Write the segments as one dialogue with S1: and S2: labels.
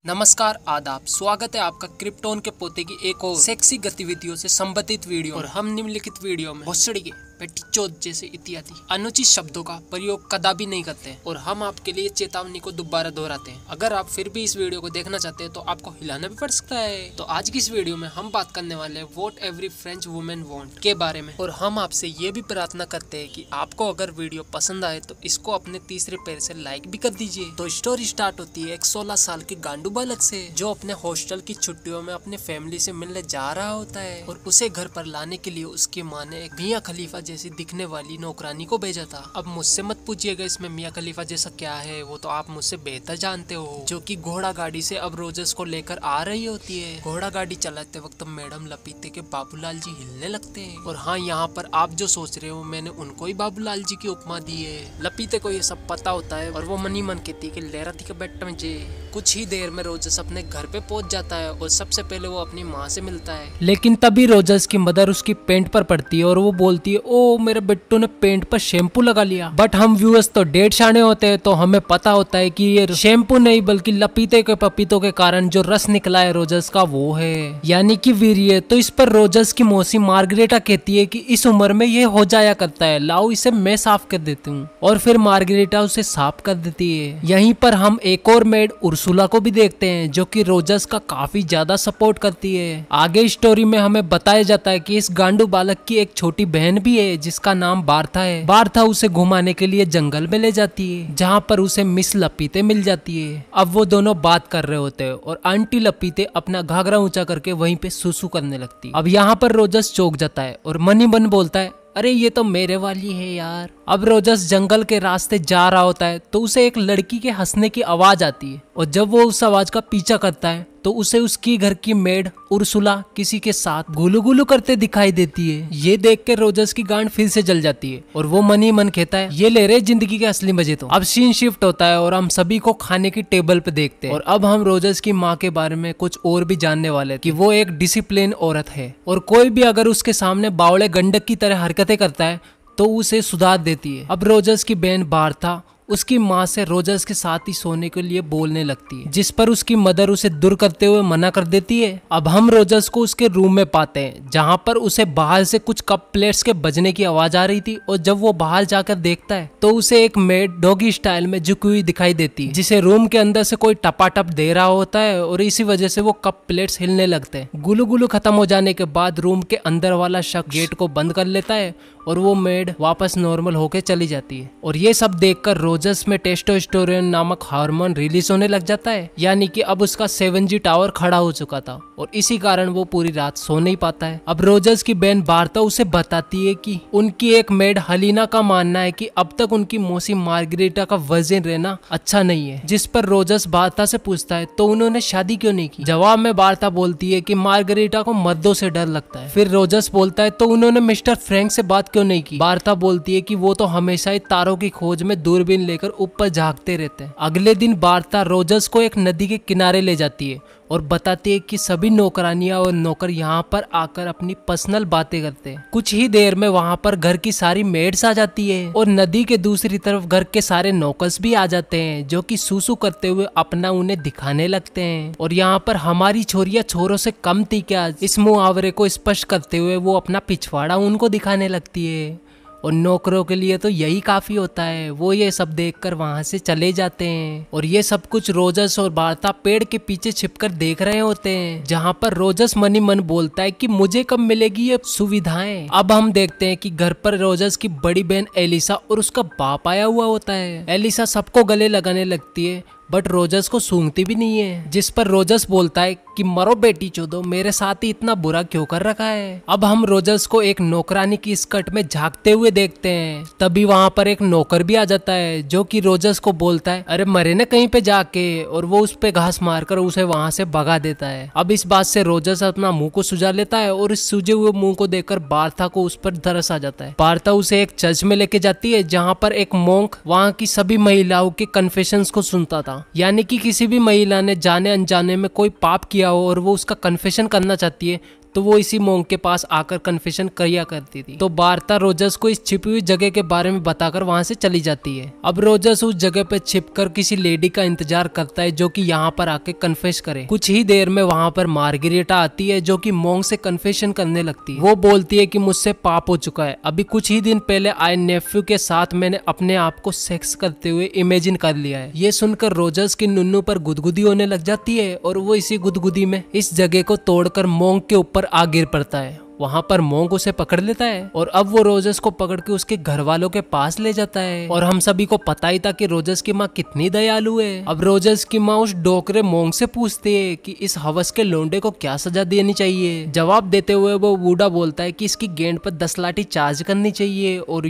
S1: नमस्कार आदाब, स्वागत है आपका क्रिप्टोन के पोते की एक और सेक्सी गतिविधियों से संबंधित वीडियो। और हम निम्नलिखित वीडियो में भोसड़ी के पेटीचोद जैसे इत्यादि अनुचित शब्दों का प्रयोग कदापि नहीं करते हैं और हम आपके लिए चेतावनी को दोबारा दोहराते हैं। अगर आप फिर भी इस वीडियो को देखना चाहते हैं तो आपको हिलाना भी पड़ सकता है। तो आज की इस वीडियो में हम बात करने वाले हैं what every French women want के बारे में। और हम आपसे ये भी प्रार्थना करते हैं कि आपको अगर वीडियो पसंद आए तो इसको अपने तीसरे पैर से लाइक भी कर दीजिए। तो स्टोरी स्टार्ट होती है एक 16 साल की गांडू बालक से, जो अपने हॉस्टल की छुट्टियों में अपने फैमिली से मिलने जा रहा होता है और उसे घर पर लाने के लिए उसकी माँ ने एक मियां खलीफा जैसी दिखने वाली नौकरानी को भेजा था। अब मुझसे मत पूछिएगा इसमें मियां खलीफा जैसा क्या है, वो तो आप मुझसे बेहतर जानते हो। जो कि घोड़ा गाड़ी से अब रोजर्स को लेकर आ रही होती है। घोड़ा गाड़ी चलाते वक्त मैडम लपीते के बाबूलाल जी हिलने लगते हैं। और हाँ, यहाँ पर आप जो सोच रहे हो मैंने उनको ही बाबूलाल जी की उपमा दी है। लपीते को ये सब पता होता है और वो मनी मन कहती है कि लेरा थी के बेट में जे। कुछ ही देर में रोजर्स अपने घर पे पहुंच जाता है और सबसे पहले वो अपनी माँ से मिलता है। लेकिन तभी रोजर्स की मदर उसकी पेंट पर पड़ती है और वो बोलती है, ओ मेरे बिट्टू ने पेंट पर शैम्पू लगा लिया। बट हम व्यूअर्स तो डेढ़ शाने होते हैं तो हमें पता होता है कि ये शैम्पू नहीं बल्कि लपीते के पपीतों के कारण जो रस निकला है रोजर्स का वो है, यानी कि वीर्य। तो इस पर रोजर्स की मौसी मार्गरेटा कहती है कि इस उम्र में ये हो जाया करता है, लाओ इसे मैं साफ कर देती हूँ। और फिर मार्गरेटा उसे साफ कर देती है। यहीं पर हम एक और मेड उर्सुला को भी देखते हैं जो कि रोजर्स का काफी ज्यादा सपोर्ट करती है। आगे स्टोरी में हमें बताया जाता है कि इस गांडू बालक की एक छोटी बहन भी है जिसका नाम बार्था है। बार्था उसे घुमाने के लिए जंगल में ले जाती है जहाँ पर उसे मिस लपीते मिल जाती है। अब वो दोनों बात कर रहे होते हैं और आंटी लपीते अपना घाघरा ऊंचा करके वहीं पे सुसु करने लगती है। अब यहाँ पर रोजर्स चौंक जाता है और मनी मन बोलता है, अरे ये तो मेरे वाली है यार। अब रोजर्स जंगल के रास्ते जा रहा होता है तो उसे एक लड़की के हंसने की आवाज आती है और जब वो उस आवाज का पीछा करता है तो उसे उसकी घर की मेड उर्सुला किसी के साथ गुलू गुलू करते दिखाई देती है। ये देख के रोजर्स की गांड फिर से जल जाती है और वो मनी मन कहता है, ये ले रहे जिंदगी के असली मजे। तो अब सीन शिफ्ट होता है और हम सभी को खाने की टेबल पे देखते हैं। और अब हम रोजर्स की माँ के बारे में कुछ और भी जानने वाले कि वो एक डिसिप्लिन औरत है और कोई भी अगर उसके सामने बावड़े गंडक की तरह हरकतें करता है तो उसे सुधार देती है। अब रोजर्स की बहन बार्था उसकी माँ से रोजर्स के साथ ही सोने के लिए बोलने लगती है, जिस पर उसकी मदर उसे दूर करते हुए मना कर देती है। अब हम रोजर्स को उसके रूम में पाते हैं जहाँ पर उसे बाहर से कुछ कप प्लेट्स के बजने की आवाज आ रही थी और जब वो बाहर जाकर देखता है तो उसे एक मेड डॉगी स्टाइल में झुकी हुई दिखाई देती है, जिसे रूम के अंदर से कोई टपाटप दे रहा होता है और इसी वजह से वो कप प्लेट्स हिलने लगते हैं। गुलू गुलू खत्म हो जाने के बाद रूम के अंदर वाला शख्स गेट को बंद कर लेता है और वो मेड वापस नॉर्मल होके चली जाती है। और ये सब देखकर रोजर्स में टेस्टोस्टेरोन नामक हार्मोन रिलीज होने लग जाता है, यानी कि अब उसका 7G टावर खड़ा हो चुका था और इसी कारण वो पूरी रात सो नहीं पाता है। अब रोजर्स की बहन बार्था उसे बताती है कि उनकी एक मेड हलीना का मानना है कि अब तक उनकी मौसी मार्गरेटा का वर्जिन रहना अच्छा नहीं है, जिस पर रोजर्स बार्था से पूछता है तो उन्होंने शादी क्यों नहीं की। जवाब में बार्था बोलती है कि मार्गरेटा को मर्दों से डर लगता है। फिर रोजर्स बोलता है तो उन्होंने मिस्टर फ्रैंक से बात क्यों नहीं की। बार्था बोलती है कि वो तो हमेशा ही तारों की खोज में दूरबीन लेकर ऊपर झांकते रहते हैं। अगले दिन बार्था रोजर्स को एक नदी के किनारे ले जाती है और बताती है कि सभी नौकरानियां और नौकर यहाँ पर आकर अपनी पर्सनल बातें करते हैं। कुछ ही देर में वहाँ पर घर की सारी मेड्स आ जाती है और नदी के दूसरी तरफ घर के सारे नौकर्स भी आ जाते हैं जो कि सुसु करते हुए अपना उन्हें दिखाने लगते हैं। और यहाँ पर हमारी छोरियां छोरों से कम थी क्या, इस मुहावरे को स्पष्ट करते हुए वो अपना पिछवाड़ा उनको दिखाने लगती है। और नौकरों के लिए तो यही काफी होता है। वो ये सब देखकर वहां से चले जाते हैं और ये सब कुछ रोजर्स और बार्था पेड़ के पीछे छिपकर देख रहे होते हैं, जहां पर रोजर्स मनी मन बोलता है कि मुझे कब मिलेगी ये सुविधाएं। अब हम देखते हैं कि घर पर रोजर्स की बड़ी बहन एलिसा और उसका बाप आया हुआ होता है। एलिसा सबको गले लगाने लगती है बट रोजर्स को सूंघती भी नहीं है, जिस पर रोजर्स बोलता है कि मरो बेटी चोदो, मेरे साथ ही इतना बुरा क्यों कर रखा है। अब हम रोजर्स को एक नौकरानी की स्कर्ट में झांकते हुए देखते हैं। तभी वहाँ पर एक नौकर भी आ जाता है जो कि रोजर्स को बोलता है, अरे मरे न कहीं पे जाके, और वो उस पे घास मारकर उसे वहाँ से भगा देता है। अब इस बात से रोजर्स अपना मुंह को सुझा लेता है और इस सूजे हुए मुंह को देखकर बार्था को उस पर तरस आ जाता है। बार्था उसे एक चर्च में लेके जाती है जहाँ पर एक मोंक वहाँ की सभी महिलाओं के कन्फेशंस को सुनता था, यानी कि किसी भी महिला ने जाने अनजाने में कोई पाप किया हो और वो उसका कन्फेशन करना चाहती है तो वो इसी मोंग के पास आकर कन्फेशन किया करती थी। तो वार्ता रोजर्स को इस छिपी हुई जगह के बारे में बताकर वहाँ से चली जाती है। अब रोजर्स उस जगह पे छिपकर किसी लेडी का इंतजार करता है जो कि यहाँ पर आके कन्फेस करे। कुछ ही देर में वहाँ पर मार्गरेटा आती है जो कि मोंग से कन्फेशन करने लगती है। वो बोलती है कि मुझसे पाप हो चुका है, अभी कुछ ही दिन पहले आए नेफ्यू के साथ मैंने अपने आप को सेक्स करते हुए इमेजिन कर लिया है। ये सुनकर रोजर्स की नुन्नू पर गुदगुदी होने लग जाती है और वो इसी गुदगुदी में इस जगह को तोड़कर मोंग के ऊपर आ गिर पड़ता है। वहाँ पर मोंग उसे पकड़ लेता है और अब वो रोजर्स को पकड़ के उसके घर वालों के पास ले जाता है। और हम सभी को पता ही था कि रोजर्स की माँ कितनी दयालु है। अब रोजर्स की माँ उस डोकरे मोंग से पूछती है कि इस हवस के लोंडे को क्या सजा देनी चाहिए। जवाब देते हुए वो बूढ़ा बोलता है कि इसकी गेंद पर 10 लाठी चार्ज करनी चाहिए और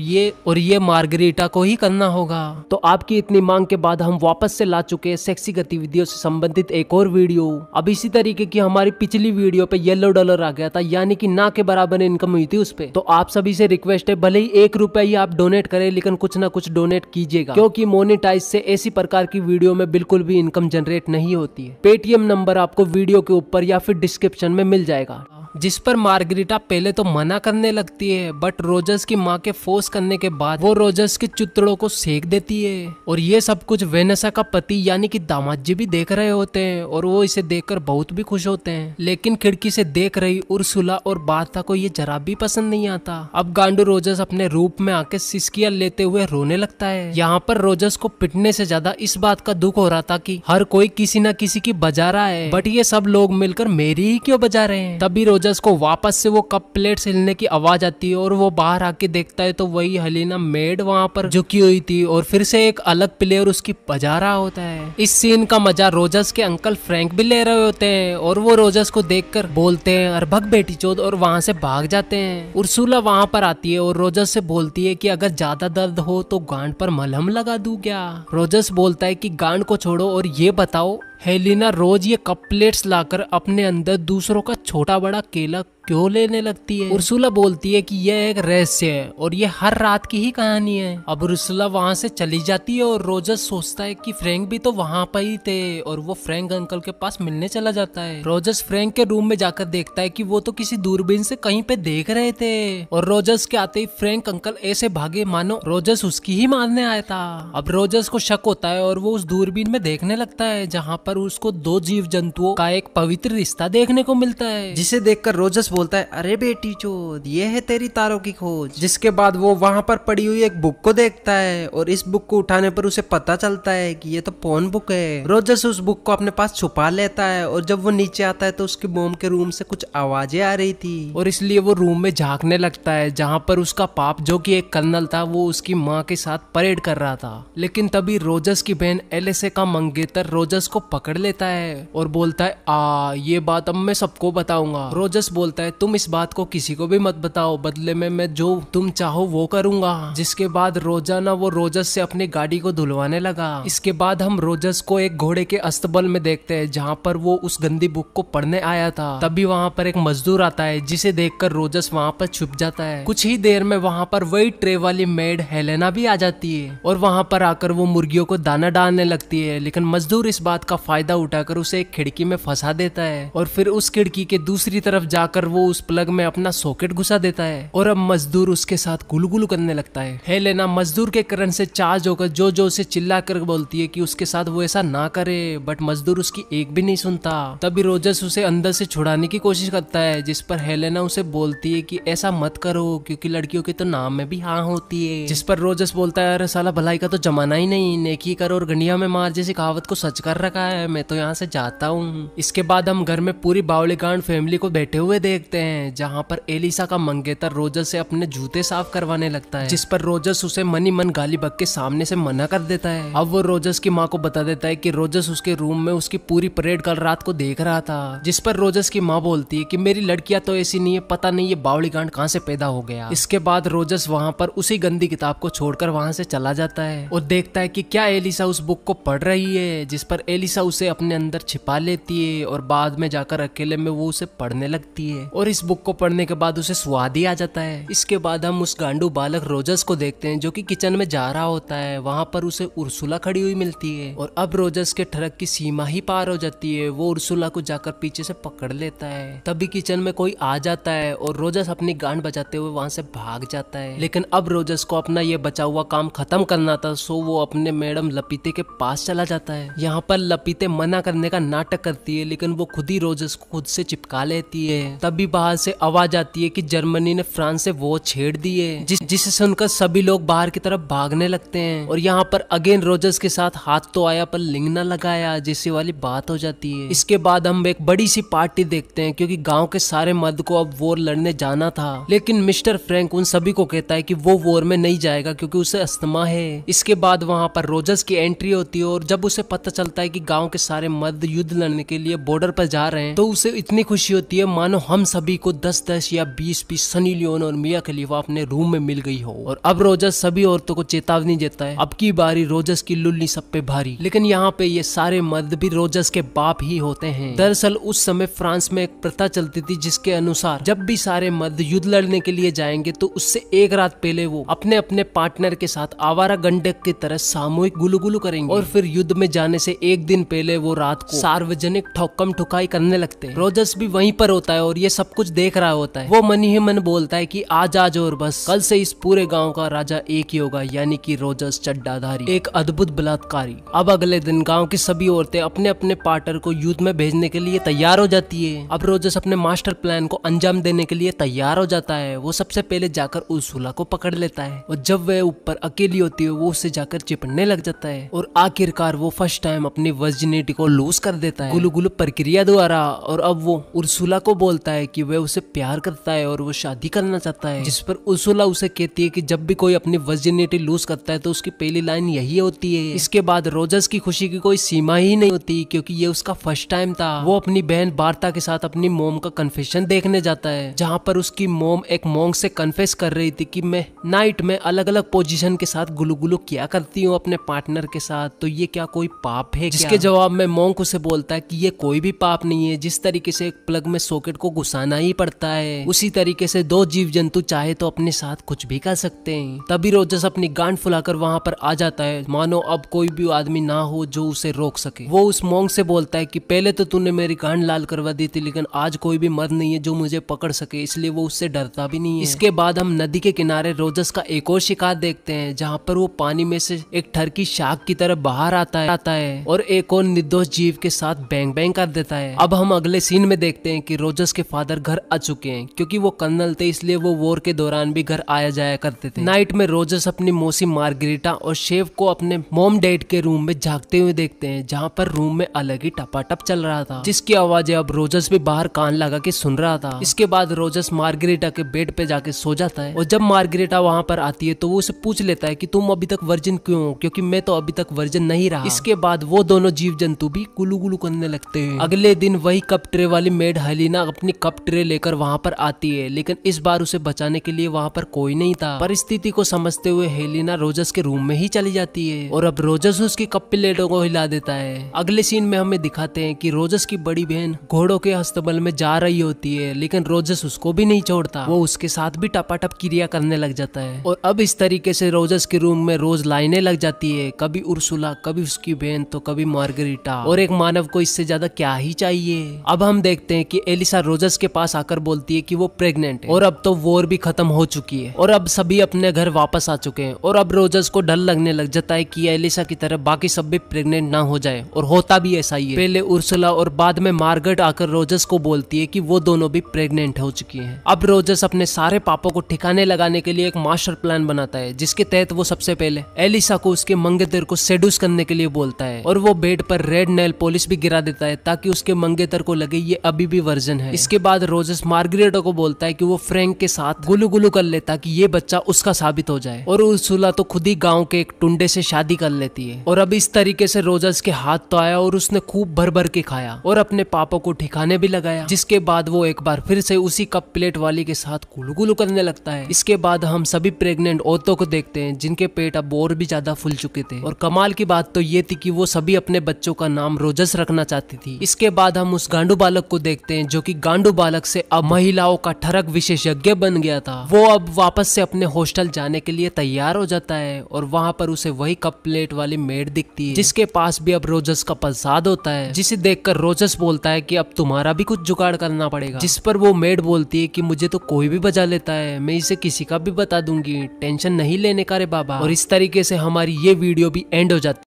S1: ये मार्गरीटा को ही करना होगा। तो आपकी इतनी मांग के बाद हम वापस से ला चुके हैं सेक्सी गतिविधियों से संबंधित एक और वीडियो। अब इसी तरीके की हमारी पिछली वीडियो पे येलो डॉलर आ गया था, यानी कि ना के बराबर इनकम हुई थी उस पे। तो आप सभी से रिक्वेस्ट है, भले ही 1 रुपया ही आप डोनेट करें लेकिन कुछ ना कुछ डोनेट कीजिएगा, क्योंकि मोनेटाइज से ऐसी प्रकार की वीडियो में बिल्कुल भी इनकम जनरेट नहीं होती है। पेटीएम नंबर आपको वीडियो के ऊपर या फिर डिस्क्रिप्शन में मिल जाएगा। जिस पर मार्गरीटा पहले तो मना करने लगती है, बट रोजर्स की माँ के फोर्स करने के बाद वो रोजर्स के चित्रों को सेक देती है। और ये सब कुछ वेनेसा का पति यानी कि दामाद जी भी देख रहे होते हैं और वो इसे देखकर बहुत भी खुश होते हैं। लेकिन खिड़की से देख रही उर्सुला और बार्ता को ये जरा भी पसंद नहीं आता। अब गांडू रोजर्स अपने रूप में आके सिसकियां लेते हुए रोने लगता है। यहाँ पर रोजर्स को पिटने से ज्यादा इस बात का दुख हो रहा था कि हर कोई किसी न किसी की बजा रहा है, बट ये सब लोग मिलकर मेरी ही क्यों बजा रहे हैं। तभी रोजर्स को वापस से वो कप प्लेट्स हिलने की आवाज आती है और वो बाहर आके देखता है तो वही हलीना मेड वहाँ पर झुकी हुई थी और फिर से एक अलग प्लेयर उसकी बजा रहा होता है। इस सीन का मजा रोजर्स के अंकल फ्रैंक भी ले रहे होते हैं और वो रोजर्स को देखकर बोलते हैं अरे भग बेटी चोद, और वहाँ से भाग जाते हैं। उर्सुला वहाँ पर आती है और रोजर्स से बोलती है कि अगर ज्यादा दर्द हो तो गांड पर मलहम लगा दूं क्या। रोजर्स बोलता है कि गांड को छोड़ो और ये बताओ हेलिना रोज ये कप प्लेट्स लाकर अपने अंदर दूसरों का छोटा बड़ा केला क्यों लेने लगती है। उर्सुला बोलती है कि यह एक रहस्य है और ये हर रात की ही कहानी है। अब उर्सुला वहाँ से चली जाती है और रोजर्स सोचता है कि फ्रैंक भी तो वहाँ पर ही थे और वो फ्रैंक अंकल के पास मिलने चला जाता है। रोजर्स फ्रैंक के रूम में जाकर देखता है कि वो तो किसी दूरबीन से कहीं पे देख रहे थे और रोजर्स के आते ही फ्रैंक अंकल ऐसे भागे मानो रोजर्स उसकी ही मारने आया था। अब रोजर्स को शक होता है और वो उस दूरबीन में देखने लगता है जहाँ पर उसको 2 जीव जंतुओं का एक पवित्र रिश्ता देखने को मिलता है, जिसे देखकर रोजर्स बोलता है अरे बेटी चोद, ये है तेरी तारों की खोज। जिसके बाद वो वहाँ पर पड़ी हुई एक बुक को देखता है और इस बुक को उठाने पर उसे पता चलता है कि ये तो पोर्न बुक है। रोजर्स उस बुक को अपने पास छुपा लेता है और जब वो नीचे आता है तो उसकी मोम के रूम से कुछ आवाजें आ रही थी और इसलिए वो रूम में झांकने लगता है जहाँ पर उसका पाप जो कि एक कर्नल था वो उसकी माँ के साथ परेड कर रहा था। लेकिन तभी रोजर्स की बहन एलिसा का मंगेतर रोजर्स को पकड़ लेता है और बोलता है ये बात अब मैं सबको बताऊंगा। रोजर्स बोलता है तुम इस बात को किसी को भी मत बताओ, बदले में मैं जो तुम चाहो वो करूंगा। जिसके बाद रोजाना वो रोजर्स से अपनी गाड़ी को धुलवाने लगा। इसके बाद हम रोजर्स को एक घोड़े के अस्तबल में देखते हैं जहाँ पर वो उस गंदी बुक को पढ़ने आया था। तभी वहाँ पर एक मजदूर आता है जिसे देखकर रोजर्स वहाँ पर छुप जाता है। कुछ ही देर में वहाँ पर वही ट्रे वाली मेड हेलेना भी आ जाती है और वहाँ पर आकर वो मुर्गियों को दाना डालने लगती है। लेकिन मजदूर इस बात का फायदा उठाकर उसे एक खिड़की में फंसा देता है और फिर उस खिड़की के दूसरी तरफ जाकर वो उस प्लग में अपना सॉकेट घुसा देता है और अब मजदूर उसके साथ गुलगुल करने लगता है। हेलेना मजदूर के करंट से चार्ज होकर जो उसे चिल्ला कर बोलती है कि उसके साथ वो ऐसा ना करे, बट मजदूर उसकी एक भी नहीं सुनता। तभी रोजर्स उसे अंदर से छुड़ाने की कोशिश करता है, जिस पर हेलेना उसे बोलती है कि ऐसा मत करो क्योंकि लड़कियों के तो नाम में भी हाँ होती है। जिस पर रोजर्स बोलता है अरे साला भलाई का तो जमाना ही नहीं, नेकी कर और गंडिया में मार जैसी कहावत को सच कर रखा है, मैं तो यहाँ से जाता हूँ। इसके बाद हम घर में पूरी बावलीकांड फैमिली को बैठे हुए देखते हैं जहाँ पर एलिसा का मंगेतर रोजर्स से अपने जूते साफ करवाने लगता है, जिस पर रोजर्स उसे मनी मन गाली बक के सामने से मना कर देता है। अब वो रोजर्स की माँ को बता देता है कि रोजर्स उसके रूम में उसकी पूरी परेड कल रात को देख रहा था। जिस पर रोजर्स की माँ बोलती है कि मेरी लड़कियां तो ऐसी नहीं है, पता नहीं ये बावलीकांड कहाँ से पैदा हो गया। इसके बाद रोजर्स वहाँ पर उसी गंदी किताब को छोड़कर वहाँ से चला जाता है और देखता है कि क्या एलिसा उस बुक को पढ़ रही है, जिस पर एलिसा उसे अपने अंदर छिपा लेती है और बाद में जाकर अकेले में वो उसे पढ़ने लगती है और इस बुक को पढ़ने के बाद उसे स्वाद ही आ जाता है। इसके बाद हम उस गांडू बालक रोजर्स को देखते हैं जो कि किचन में जा रहा होता है। वहाँ पर उसे उर्सुला खड़ी हुई मिलती है और अब रोजर्स के ट्रक की सीमा ही पार हो जाती है। वो उर्सुला को जाकर पीछे से पकड़ लेता है। तभी किचन में कोई आ जाता है और रोजर्स अपनी गांड बचाते हुए वहाँ से भाग जाता है। लेकिन अब रोजर्स को अपना ये बचा हुआ काम खत्म करना था, सो वो अपने मैडम लपीते के पास चला जाता है। यहाँ पर लपीते मना करने का नाटक करती है लेकिन वो खुद ही रोजर्स को खुद से चिपका लेती है। तभी बाहर से आवाज आती है कि जर्मनी ने फ्रांस से वो छेड़ दी है, जिसे सुनकर सभी लोग बाहर की तरफ भागने लगते हैं। और यहाँ पर अगेन रोजर्स के साथ हाथ तो आया पर लिंग ना लगाया जैसी वाली बात हो जाती है। इसके बाद हम एक बड़ी सी पार्टी देखते हैं क्योंकि गांव के सारे मर्द को अब वॉर लड़ने जाना था। लेकिन मिस्टर फ्रैंक उन सभी को कहता है कि वो वॉर में नहीं जाएगा क्योंकि उसे अस्थमा है। इसके बाद वहाँ पर रोजर्स की एंट्री होती है और जब उसे पता चलता है कि गाँव के सारे मर्द युद्ध लड़ने के लिए बॉर्डर पर जा रहे हैं तो उसे इतनी खुशी होती है मानो हम सभी को 10-10 या 20-20 सनी लियोन और मिया खलीफा अपने रूम में मिल गई हो। और अब रोजर्स सभी औरतों को चेतावनी देता है, अब की बारी रोजर्स की लुल्ली सब पे भारी। लेकिन यहाँ पे ये सारे मर्द भी रोजर्स के बाप ही होते हैं। दरअसल उस समय फ्रांस में एक प्रथा चलती थी जिसके अनुसार जब भी सारे मर्द युद्ध लड़ने के लिए जाएंगे तो उससे एक रात पहले वो अपने अपने पार्टनर के साथ आवारा गंडक की तरह सामूहिक गुलुगुलु करेंगे और फिर युद्ध में जाने से एक दिन पहले वो रात को सार्वजनिक ठोकम ठुकाई करने लगते हैं। रोजर्स भी वहीं पर होता है और ये सब कुछ देख रहा होता है। वो मन ही मन बोलता है कि आज और बस कल से इस पूरे गांव का राजा एक ही होगा, यानी कि रोजर्स चड्डाधारी, एक अद्भुत बलात्कारी। अब अगले दिन गांव की सभी औरतें अपने अपने पार्टनर को युद्ध में भेजने के लिए तैयार हो जाती है। अब रोजर्स अपने मास्टर प्लान को अंजाम देने के लिए तैयार हो जाता है। वो सबसे पहले जाकर उर्सुला को पकड़ लेता है और जब वह ऊपर अकेली होती है वो उससे जाकर चिपटने लग जाता है और आखिरकार वो फर्स्ट टाइम अपनी वर्जिनिटी को लूज कर देता है गुलुगुलु प्रक्रिया द्वारा। और अब वो उर्सुला को बोलता है कि वह उसे प्यार करता है और वो शादी करना चाहता है, जिस पर उर्सुला उसे कहती है कि जब भी कोई अपनी वर्जिनिटी लूज करता है तो उसकी पहली लाइन यही होती है। इसके बाद रोजर्स की खुशी की कोई सीमा ही नहीं होती क्योंकि ये उसका फर्स्ट टाइम था। वो अपनी बहन बार्ता के साथ अपनी मोम का कन्फेशन देखने जाता है जहाँ पर उसकी मोम एक मॉन्क से कन्फेस कर रही थी कि मैं नाइट में अलग अलग पोजीशन के साथ गुलुगुलु किया करती हूँ अपने पार्टनर के साथ, तो ये क्या कोई पाप है? जिसके जवाब में मॉन्क उसे बोलता है कि ये कोई भी पाप नहीं है। जिस तरीके से एक प्लग में सॉकेट को घुसाना ही पड़ता है उसी तरीके से दो जीव जंतु चाहे तो अपने साथ कुछ भी कर सकते हैं। तभी रोजर्स अपनी गांड फुलाकर वहाँ पर आ जाता है मानो अब कोई भी आदमी ना हो जो उसे रोक सके। वो उस मॉन्क से बोलता है कि पहले तो तूने मेरी गांड लाल करवा दी थी लेकिन आज कोई भी मर्द नहीं है जो मुझे पकड़ सके, इसलिए वो उससे डरता भी नहीं है। इसके बाद हम नदी के किनारे रोजर्स का एक और शिकार देखते हैं जहाँ पर वो पानी में से एक ठरकी शार्क की तरह बाहर आता है और एक और निर्दोष जीव के साथ बैंग बैंग कर देता है। अब हम अगले सीन में देखते हैं कि रोजर्स के फादर घर आ चुके हैं क्योंकि वो कर्नल थे इसलिए वो वॉर के दौरान भी घर आया जाया करते थे। नाइट में रोजर्स अपनी मौसी मार्गरीटा और शेफ को अपने मॉम डैड के रूम में जागते हुए देखते हैं जहाँ पर रूम में अलग ही टपाटप चल रहा था जिसकी आवाजें अब रोजर्स भी बाहर कान लगा के सुन रहा था। इसके बाद रोजर्स मार्गरीटा के बेड पे जाके सो जाता है और जब मार्गरीटा वहाँ पर आती है तो वो उसे पूछ लेता है कि तुम अभी तक वर्जिन क्यों हो, क्योंकि मैं तो अभी तक वर्जिन नहीं रहा। इसके बाद वो दोनों जीव जंतु भी गुलू गुलू करने लगते हैं। अगले दिन वही कप ट्रे वाली मेड हेलिना अपनी कप ट्रे लेकर वहाँ पर आती है लेकिन इस बार उसे बचाने के लिए वहाँ पर कोई नहीं था। परिस्थिति को समझते हुए हेलिना रोजर्स के रूम में ही चली जाती है और अब रोजर्स उसकी कप प्लेटों को हिला देता है। अगले सीन में हमें दिखाते हैं कि रोजर्स की बड़ी बहन घोड़ों के हस्तबल में जा रही होती है लेकिन रोजर्स उसको भी नहीं छोड़ता, वो उसके साथ भी टपाटप क्रिया करने लग जाता है। और अब इस तरीके से रोजर्स के रूम में रोज लाइनें लग जाती है, कभी उर्सुला, कभी उसकी बहन तो कभी मार्गरीटा, और एक मानव को इससे ज्यादा क्या ही चाहिए। अब हम देखते हैं कि एलिसा रोजर्स के पास आकर बोलती है कि वो प्रेग्नेंट है और अब तो वॉर भी खत्म हो चुकी है और अब सभी अपने घर वापस आ चुके हैं। और अब रोजर्स को डर लगने लग जाता है कि एलिसा की तरह बाकी सब भी प्रेग्नेंट ना हो जाए, और होता भी ऐसा ही है। पहले उर्सुला और बाद में मार्गरेट आकर रोजर्स को बोलती है कि वो दोनों भी प्रेग्नेंट हो चुकी हैं। अब रोजर्स अपने सारे पापों को ठिकाने लगाने के लिए एक मास्टर प्लान बनाता है जिसके तहत वो सबसे पहले एलिसा को उसके मंगेतर को सेड्यूस करने के लिए बोलता है और वो बेड पर रेड नेल पॉलिश भी गिरा देता है ताकि उसके मंगेतर को लगे ये अभी भी वर्जन है। इसके बाद रोजर्स मार्गरेटो को बोलता है कि वो फ्रैंक के साथ गुलू गुलू कर ले ताकि ये बच्चा उसका साबित हो जाए, और उर्सुला तो खुद ही गांव के एक टुंडे से शादी कर लेती है। और अब इस तरीके से रोजर्स के हाथ तो आया और उसने खूब भर भर के खाया और अपने पापों को ठिकाने भी लगाया, जिसके बाद वो एक बार फिर से उसी कप प्लेट वाली के साथ गुलू गुलू करने लगता है। इसके बाद हम सभी प्रेग्नेंट औरतों को देखते हैं जिनके पेट अब और भी ज्यादा फूल चुके थे, और कमाल की बात तो ये थी कि वो सभी अपने बच्चों का नाम रोजस रखना चाहती थी। इसके बाद हम उस गांडू बालक को देखते हैं जो कि गांडू बालक से अब महिलाओं का ठरक विशेषज्ञ बन गया था। वो अब वापस से अपने हॉस्टल जाने के लिए तैयार हो जाता है और वहाँ पर उसे वही कप प्लेट वाली मेड दिखती है जिसके पास भी अब रोजस का प्रसाद होता है, जिसे देखकर रोजस बोलता है कि अब तुम्हारा भी कुछ जुगाड़ करना पड़ेगा। जिस पर वो मेड बोलती है कि मुझे तो कोई भी बजा लेता है, मैं इसे किसी का भी बता दूंगी, टेंशन नहीं लेने का रे बाबा। और इस तरीके से हमारी ये वीडियो भी एंड हो जाती है।